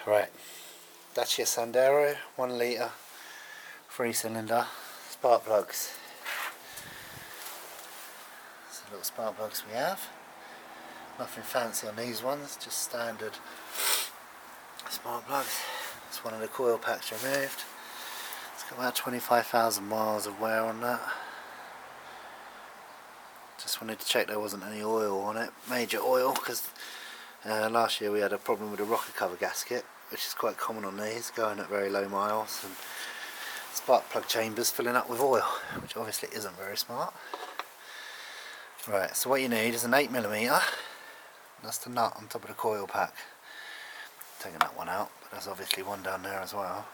Right, Dacia Sandero, 1 litre, 3-cylinder, spark plugs. So little spark plugs we have. Nothing fancy on these ones, just standard spark plugs. It's one of the coil packs removed. It's got about 25,000 miles of wear on that. Just wanted to check there wasn't any oil on it, major oil, because last year we had a problem with the rocker cover gasket, which is quite common on these, going at very low miles, and spark plug chambers filling up with oil, which obviously isn't very smart. Right, so what you need is an 8mm, that's the nut on top of the coil pack. Taking that one out, but there's obviously one down there as well.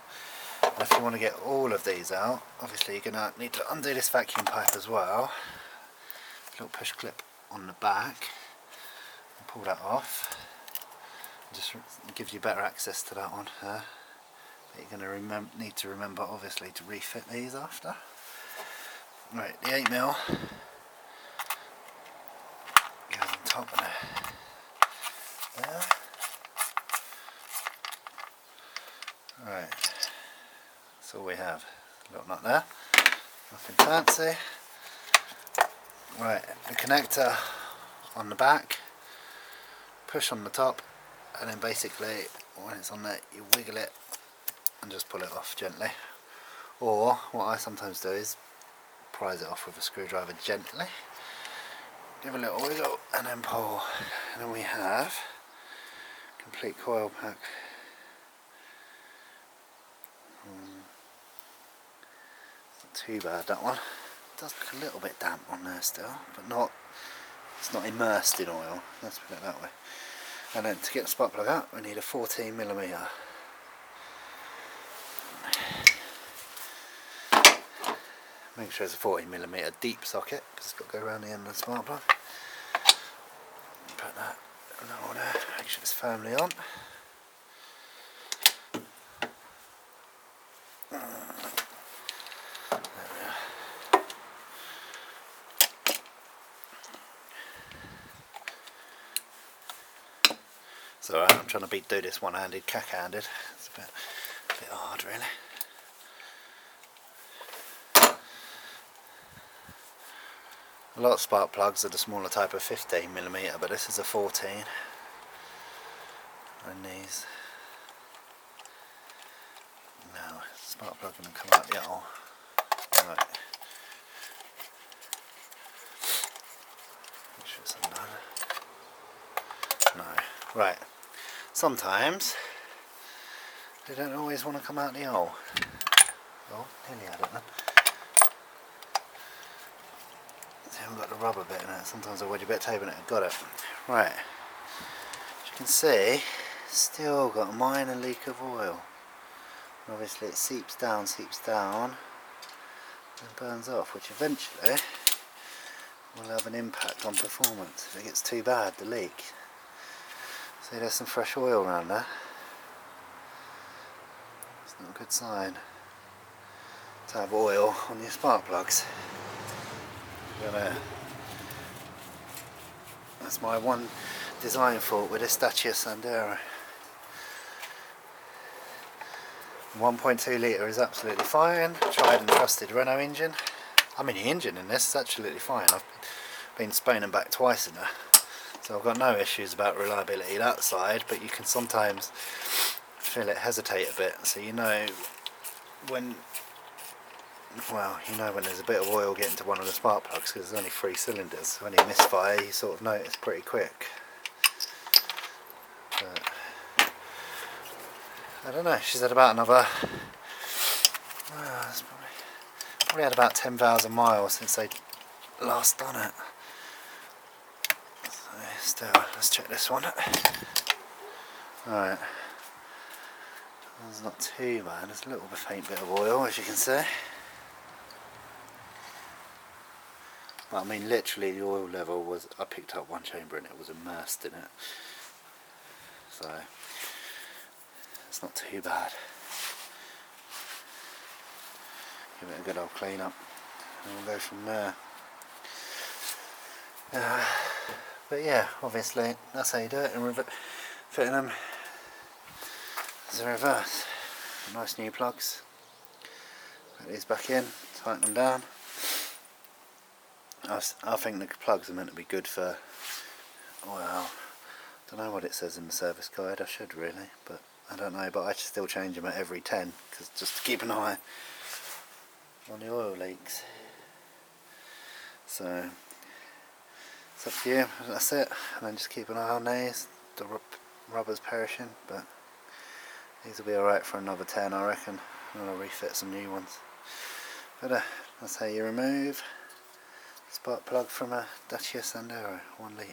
And if you want to get all of these out, obviously you're going to need to undo this vacuum pipe as well. Little push clip on the back, and pull that off. Just gives you better access to that one. But you're going to need to remember, obviously, to refit these after. Right, the 8mm goes on top of there. Right, that's all we have. A little nut there, nothing fancy. Right, the connector on the back, push on the top, and then basically when it's on there you wiggle it and just pull it off gently. Or what I sometimes do is prise it off with a screwdriver gently, give a little wiggle and then pull. And then we have complete coil pack. It's not too bad, that one. It does look a little bit damp on there still, but it's not immersed in oil, let's put it that way. And then to get the spark plug out we need a 14mm. Make sure it's a 14mm deep socket, because it's got to go around the end of the spark plug. Put that in order, make sure it's firmly on. So I'm trying to do this one-handed, cack-handed. It's a bit hard, really. A lot of spark plugs are the smaller type of 15mm, but this is a 14. And these. Now, spark plug going to come out the hole. Right. Make sure it's undone. No. Right. Sometimes they don't always want to come out the hole. Oh, nearly had it then. I haven't got the rubber bit in it. Sometimes I wedge a bit of tape in it. I've got it. Right. As you can see, still got a minor leak of oil. Obviously it seeps down, and burns off, which eventually will have an impact on performance if it gets too bad, the leak. See, there's some fresh oil around there. It's not a good sign to have oil on your spark plugs. That's my one design fault with this Dacia Sandero. 1.2 litre is absolutely fine. Tried and trusted Renault engine. I mean, the engine in this is absolutely fine. I've been sponing back twice in there, so I've got no issues about reliability that side, but you can sometimes feel it hesitate a bit, so you know when there's a bit of oil getting to one of the spark plugs, because there's only 3 cylinders, so any misfire you sort of notice pretty quick. But I don't know, she's had about another it's probably had about 10,000 miles since they last done it. So still, let's check this one. Alright, it's not too bad, there's a little bit faint bit of oil, as you can see. But I mean, literally the oil level was, I picked up one chamber and it was immersed in it. So it's not too bad. Give it a good old clean up and we'll go from there. But yeah, obviously that's how you do it, and fitting them There's a reverse. Nice new plugs. Put these back in, tighten them down. I think the plugs are meant to be good for, well, I don't know what it says in the service guide. I should really, but I don't know. But I should still change them at every 10, because just to keep an eye on the oil leaks. So it's up to you. That's it. And then just keep an eye on these. The rubber's perishing, but these will be alright for another 10, I reckon. And I'll refit some new ones. But that's how you remove spark plug from a Dacia Sandero 1 litre.